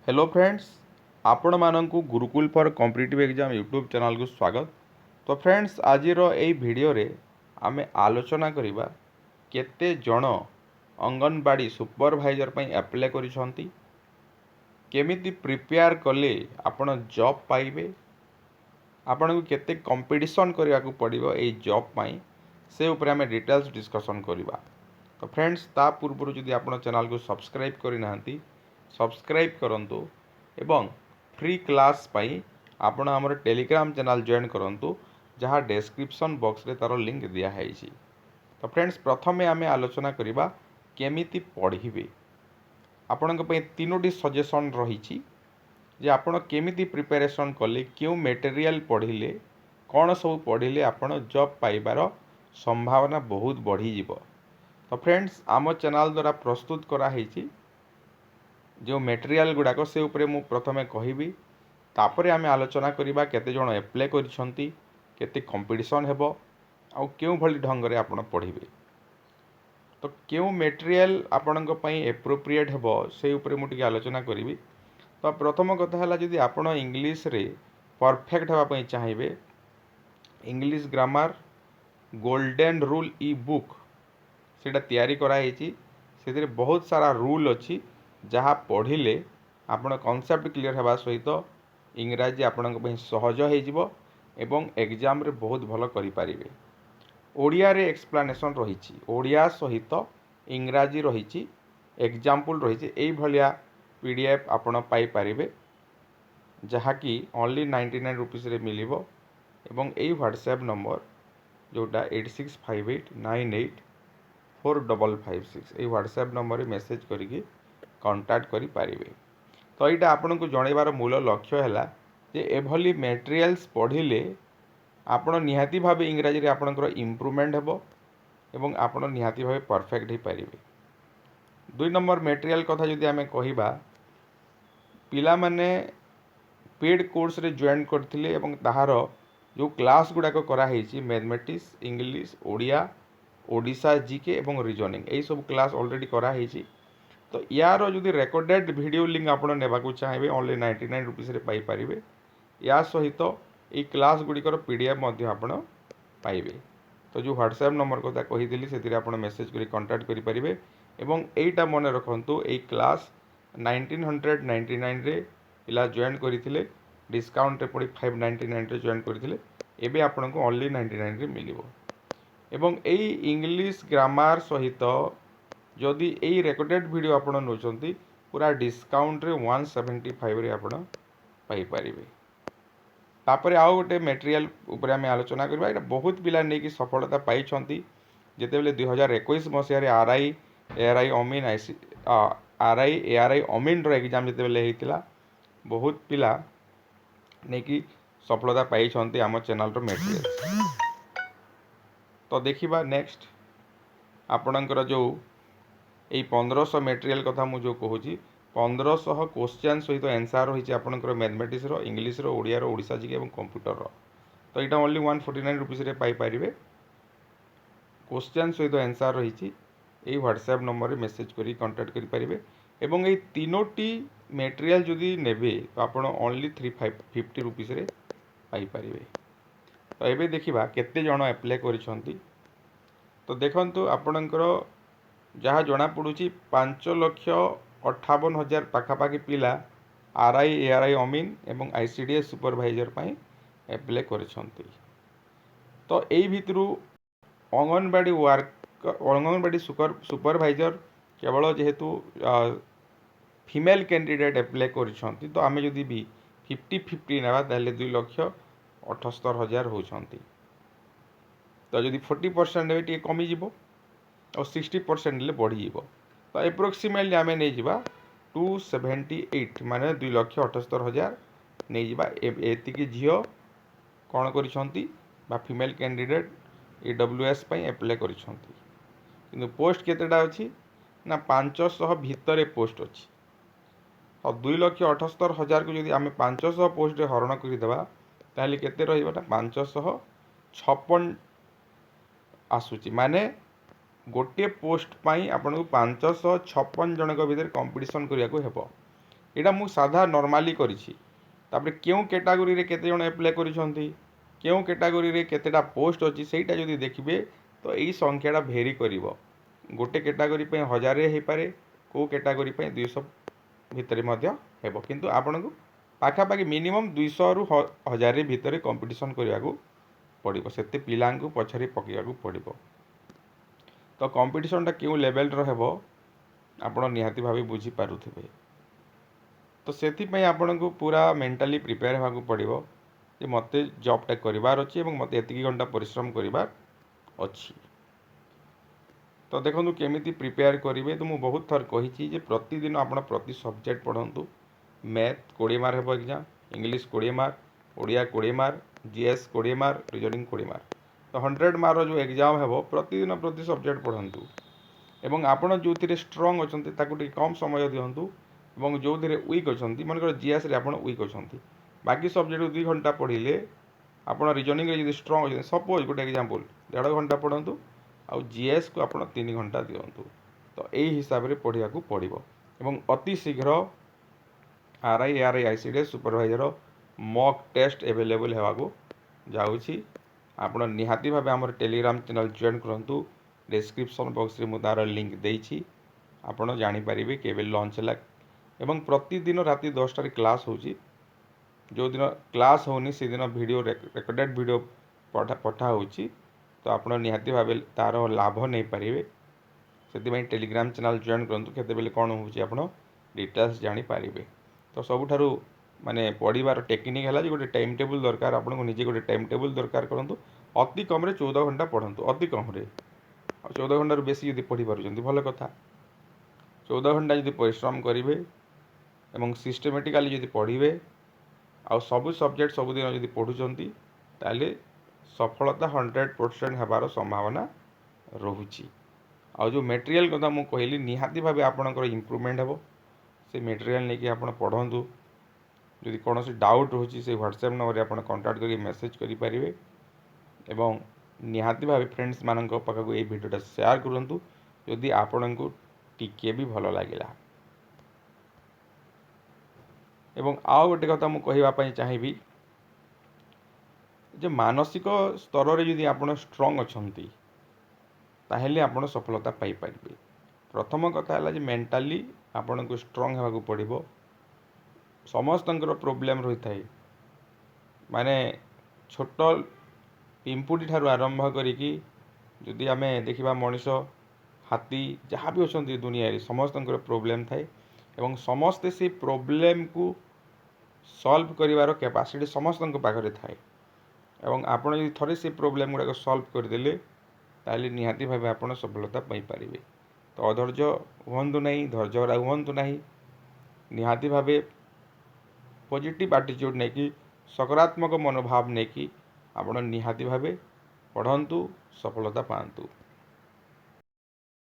Hello friends, आपण मानकु Gurukul for competitive exam YouTube channel को स्वागत। तो फ्रेंड्स, आज वीडियो रे आमे आलोचना करिबा केते जण अंगनवाड़ी सुपरवाइजर पई अप्लाई करिसंती, केमिति प्रिपेयर कले आपण जॉब पाइबे, आपण को केते कंपटीशन करिया को पड़िबो ए जॉब पई, से ऊपर आमे डिटेल्स डिस्कशन करिबा। तो फ्रेंड्स, ता पूर्व जदि आपण चैनल को सब्सक्राइब करि नाहंती सब्सक्राइब करंतु एवं फ्री क्लास पाई आपण हमर टेलीग्राम चैनल जॉइन करंतु, जहाँ डिस्क्रिप्शन बॉक्स रे तार लिंक दिया है। तो फ्रेंड्स, प्रथमे आमे आलोचना करिबा केमिति पढ़िबे। आपण को तीनोटी सजेशन रही जे आपण केमिति प्रिपरेशन कले, क्यों मटेरियल पढ़िले, कौन सब पढ़िले आपण जॉब पाइबार संभावना बहुत बढ़ी जीवो। तो फ्रेंड्स, आम चैनल द्वारा प्रस्तुत करा हेची जो मटेरियल गुड़ाक से उपरे मु प्रथमे कहबी, तापरे आमे आलोचना करिबा केते जण अप्लाई करिसंती, केते कंपटीशन हेबो, आउ केउ भली ढंग रे आपण पढ़िबे। तो केउ मटेरियल आपणक पई एप्रोप्रिएट हेबो से उपरे मु टिके आलोचना करिबी। तो प्रथम कथा हला, जदि आपण इंग्लिश रे परफेक्ट हेबा पई चाहिबे, इंग्लिश ग्रामर गोल्डन रूल ई बुक सेटा तैयारी करा हेची। सेतिरे बहुत सारा रूल अछि जहाँ पढ़िले आपण कॉन्सेप्ट क्लियर हेबा सहित इंग्राजी आपणक पई सहज हो जिवो एवं एग्जाम रे बहुत भलो करि पारिबे। ओडिया रे एक्सप्लेनेशन रहिछि, ओडिया सहित इंग्राजी रहिछि, एग्जाम्पल रहिछि। एई भलिया पीडीएफ आपण पाई पारिबे, जहाँ कि ओनली 99 रुपीस रे मिलिबो। एवं एई व्हाट्सएप नंबर जोटा 8658984556 एई व्हाट्सएप नंबर रे मेसेज करिकि कांटेक्ट करि पारिबे। तो यहाँ आपन को जनइबार मूल लक्ष्य है जे एभली मटेरियल्स पढ़िले आपण निहाती भाव इंग्राजी रे आपणकर इम्प्रूवमेंट हेबो एवं आपण निहाती भाव परफेक्ट हो पारिबे। 2 नंबर मटेरियल कथा जदि आमे कहिबा, पिला माने पेड कोर्स रे जॉइन करथिले एवं ताहार जो क्लास गुड़ाक कराई mathematics, English, Odia, Odisha GK एवं रीजनिंग, यही सब क्लास ऑलरेडी कराई। तो यार जदि रेकर्डेड वीडियो लिंक आप नेबाकू चाहिए ओनली 99 रुपीस रे पाई पारिबे। या सहित ये क्लास गुड़िकर पीडीएफ आप पाइबे। तो जो व्हाट्सएप नंबर कथा कही से मेसेज कर कांटेक्ट करें। एवं यहीटा मन रखु, ये क्लास 1999 रे पिला जॉइन करते, डिस्काउंट रे पड़ी 599 रे जॉइन करते, एबे आपन को ओनली 99 रे मिलिबो। एवं यही इंग्लिश ग्रामर सहित जदि यही रेकर्डेड वीडियो आपड़ नौकरी पूरा डिस्काउंट रे 175 रे आपड़ पाइपर। तापर आउ गोटे मटेरियल उपरे आमे आलोचना करबा। एटा बहुत पिला नै कि सफलता पाई छंती। जेते बेले 2021 मसिया आरआई एआरआई अमीन आरआई एआरआई अमीन रो एग्जाम जेते बेले हेतिला, बहुत पिला नै कि सफलता पाई छंती आम चैनल रो मटेरियल। तो देखिबा नेक्स्ट आपणकर जो यही 1500 मटेरियल कथा मुझे कहूँ, 1500 क्वेश्चन सहित आंसर रही आपंकर mathematics, English, Odia, Odisha GK और कंप्यूटर। तो यहाँ ओनली 149 रुपीस रे पाई पारिबे। क्वेश्चन सहित आंसर रही यही व्हाट्सएप नंबर रे मेसेज करी कांटेक्ट करि पारिबे। एवं ये तीनोटी मटेरियल जदि नेबे तो आप ओनली 350 रुपीस रे पाई पारिबे। तो ये देखिबा केते जण अप्लाई करिसंती। तो देखंतु आपणकर जहाँ जना पड़ुची 5,58,000 पाखापाखि पिला आरआई एआरआई अमीन एवं आईसीडीएस सुपरवाइजर पाई अप्लाई करिसंती। तो यही भितरु अंगनवाड़ी सुपरवाइजर केवल जेहेतु फीमेल कैंडिडेट अप्लाई करिसंती, तो आमे जदि भी 50-50 नेबा ताले 2,78,000 होउछंती। तो जदि 40% नेबे टिके कमी जिवो और 60% ले बढ़ी जीवो। तो एप्रोक्सीमेटली आमे नहीं जिबा 278 माने 2,78,000 नहीं जिबा। एतिकी झियो कौन करिसंती बा फीमेल कैंडिडेट ईडब्ल्यूएस पई अप्लाई करिसंती। किंतु पोस्ट केतेटा अछि ना 500 भितरे पोस्ट अछि। और 2,78,000 को जदि आमे 500 पोस्ट रे हरण करि देबा ताले केते रहिबाटा 556 आसुची। माने गोटे पोस्ट पाई आपन को 556 जनक भितर कंपटीशन करिया को हेबो। यहाँ मुझे साधा नॉर्मली करिछि तापर क्यों कैटेगरी रे केते जण अप्लाई करिसंती क्यों कैटेगरी रे केतेटा पोस्ट अछि सेटा जदि देखिबे तो यही संख्याटा भेरी करिवो गोटे कैटेगरी पे 1000 हो पारे को कैटेगरी पे 200 भितर मध्य हेबो किंतु आपन को पाखापाखि मिनिमम 200 रु 1000 भितर कंपटीशन करने को पड़ो से पिला पछरे पकड़ा पड़ो तो कंपटीशनटा क्यों लेवल रो आपण निहाती भाव बुझीपारे तो से आपन को पूरा मेंटाली प्रिपेयर होगा पड़ो कि मत जॉबटा करार अच्छी मत एति घंटा परिश्रम करार अच्छी तो देखो केमी प्रिपेयर करेंगे तो मुझे बहुत थर कही प्रतिदिन आप प्रति सब्जेक्ट पढ़ु मैथ 20 मार्क हे exam English 20 mark Odia 20 mark GS 20 mark reasoning 20 mark तो 100 मार्क जो एग्जाम हे प्रतिदिन प्रति सब्जेक्ट पढ़ु एवं आपड़ जो स्ट्रंग अच्छा कम समय दिंतु और जो वीक अच्छा मनकर जीएस आप वीक अच्छा बाकी सब्जेक्ट 2 घंटा पढ़ले आप रीजनिंग जो स्ट्रंग अच्छे सपोज गोटे एग्जाम्पल 1.5 घंटा पढ़ु आउ जीएस को आप 3 घंटा दिंतु तो यही हिसाब से पढ़ा पड़ो एवं अति शीघ्र RI RI ICDS supervisor mock test available होगा जाऊँगी आप निहाती भाव आम टेलीग्राम चैनल जॉइन करूँ डिस्क्रिप्शन बॉक्स में तार लिंक देती आपड़ जानीपारे कि लॉन्च है एवं प्रतिदिन राति 10 क्लास होची जो दिन क्लास होनी से दिन वीडियो रेकर्डेड वीडियो पठा होची तो आप निहाती भाव तार लाभ नहीं पारे से टेलीग्राम चैनल जॉइन करूँ केते कौन हो डिटेल्स जानीपारे तो सबुठारु माने पढ़ार टेक्निक है गोटे टाइम टेबुल दरकार आपको निजे गोटे टाइम टेबुल दरकार करूँ अति कम 14 घंटा पढ़ु अति कम 14 घंटा बेसी यदि पढ़ी पार्टी भल कथा 14 घंटा यदि परिश्रम करेंगे एवं सिस्टेमेटिकाली यदि पढ़े आउ सबू सब्जेक्ट सबुदिन यदि पढ़ुंट ताले सफलता 100% होबार संभावना रोची आउ जो मटेरियल कथा मुझे कहली निहाती भाव आपणकर इम्प्रूवमेंट हे से मटेरियल नहीं कि आप पढ़ु जदि कौन डाउट रोचे से व्हाट्सएप नंबर आप कांटेक्ट करके मेसेज करेंगे एवं निहाती भाव फ्रेंड्स मान पाखक ये भिडियोटा शेयर करूँ जदि आपण को टिके भी भल लगे एवं आउ गोटे कथा मुझे कहवाई चाहिए जो मानसिक स्तर में जदि आप स्ट्रंग अच्छा ताहले आप सफलता पाइपर प्रथम कथा है मेंटाली आपन को स्ट्रंग होगा पड़ो समस्त प्रोब्लेम रही था माने छोट पिंपुटी ठारू आरंभ करी जदि आम देखा मनीष हाथी जहाँ भी अच्छा दुनिया समस्त प्रोब्लेम थाए एवं समस्ते से प्रोब्लेम को सॉल्व करिवार कैपेसिटी समस्त पाखे थाए एवं आपड़ यदि थरे से प्रोब्लेम गुड़ाक सॉल्व करदे ताली निहाती भाव आप सफलता पाइपर तो अधैर्य हूँ ना धैर्य हूँ ना निहाती भाव पॉजिटिव एटीट्यूड नहीं कि सकारात्मक मनोभाव नहीं कि आप निहाती भाव पढ़ंतु सफलता पांतु।